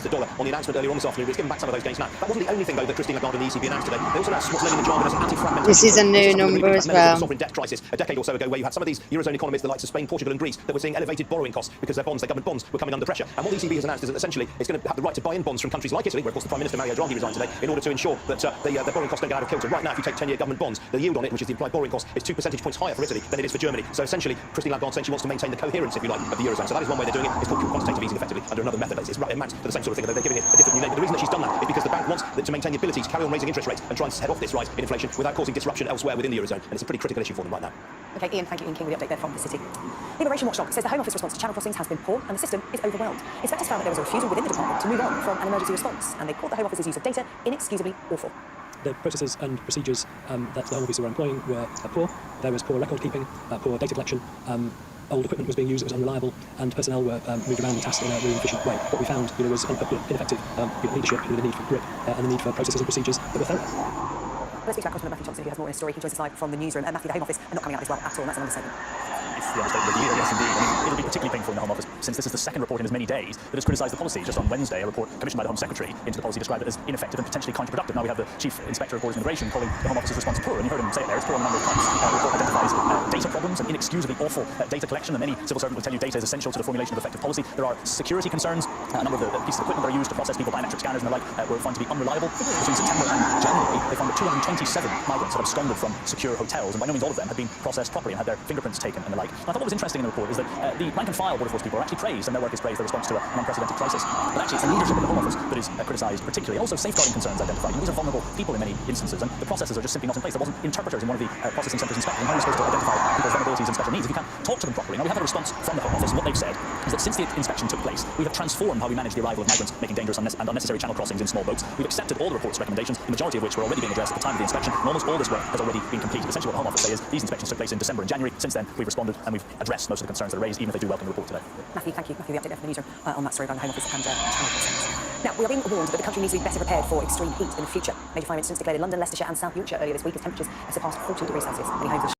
the dollar on the announcement earlier on this afternoon. But it's given back some of those gains now. That wasn't the only thing, though, that Christine Lagarde and the ECB announced today. They also announced what's known in the jargon as an anti-fragmentation. This is a new number as well. Sovereign debt crisis a decade or so ago, where you had some of these Eurozone economies, the likes of Spain, Portugal and Greece, that were seeing elevated borrowing costs because their bonds, their government bonds, were coming under pressure. And what the ECB has announced is that essentially it's going to have the right to buy in bonds from countries like Italy, where of course the Prime Minister Mario Draghi resigned today, in order to ensure that their borrowing costs don't get out of kilter. Right now, if you take 10-year government bonds, the yield on it, which is the implied borrowing cost, is 2 percentage points higher for Italy than it is for Germany. So essentially, Christine Lagarde saying she wants to maintain the coherence, if you like, of the Eurozone. So that is one way they're doing it. It's called quantitative easing, effectively, under another method. It amounts to the same sort of thing, but they're giving it a different new name. But the reason that she's done that is because the bank wants to maintain the ability to carry on raising interest rates and try and head off this rise in inflation without causing disruption elsewhere within the Eurozone. And it's a pretty critical issue for them right now. OK, Ian, thank you. Ian King with the update there from the City. Liberation Watchdog says the Home Office response to channel crossings has been poor and the system is overwhelmed. Inspectors found that there was a refusal within the department to move on from an emergency response, and they called the Home Office's use of data inexcusably awful. The processes and procedures that the Home Office were employing were poor. There was poor record keeping, poor data collection. Old equipment was being used that was unreliable, and personnel were moved around and tasked in a really inefficient way. What we found was ineffective leadership, the need for grip, and the need for processes and procedures that were thorough. Let's speak to our correspondent Matthew Thompson, who has more in his story. He joins us live from the newsroom. Matthew, the Home Office are not coming out as well at all, and that's an understatement. It's the understatement of the year, yes indeed. I mean, it'll be particularly painful in the Home Office, since this is the second report in as many days that has criticised the policy. Just on Wednesday, a report commissioned by the Home Secretary into the policy described it as ineffective and potentially counterproductive. Now we have the Chief Inspector of Borders and Immigration calling the Home Office's response poor, and you heard him say it there, it's poor on a number of fronts. The report identifies data problems and inexcusably awful data collection, and any civil servant will tell you data is essential to the formulation of effective policy. There are security concerns. A number of the pieces of equipment that are used to process people, biometric scanners and the like, were found to be unreliable. Between September and January, they found that 227 migrants had absconded from secure hotels, and by no means all of them had been processed properly and had their fingerprints taken and the like. And I thought what was interesting in the report is that the rank and file Border Force people are actually praised, and their work is praised, their response to an unprecedented crisis. But actually, it's the leadership of the Home Office that is criticised particularly. Also, safeguarding concerns identified. These are vulnerable people in many instances, and the processes are just simply not in place. There wasn't interpreters in one of the processing centres inspecting. How are you supposed to identify people's vulnerabilities and special needs if you can't talk to them properly? Now, we have a response from the Home Office, and what they've said is that since the inspection took place, we have transformed how we manage the arrival of migrants making dangerous and unnecessary channel crossings in small boats. We've accepted all the report's recommendations, the majority of which were already being addressed at the time of the inspection, and almost all this work has already been completed. Essentially, what the Home Office say is these inspections took place in December and January. Since then, we've responded and we've addressed most of the concerns that are raised, even if they do welcome the report today. Matthew, thank you. Matthew, the update there from the newsroom on that story about the Home Office and channel crossings. Now, we are being warned that the country needs to be better prepared for extreme heat in the future. Major fire incidents declared in London, Leicestershire and South Yorkshire earlier this week as temperatures have surpassed 40 degrees Celsius. Many homes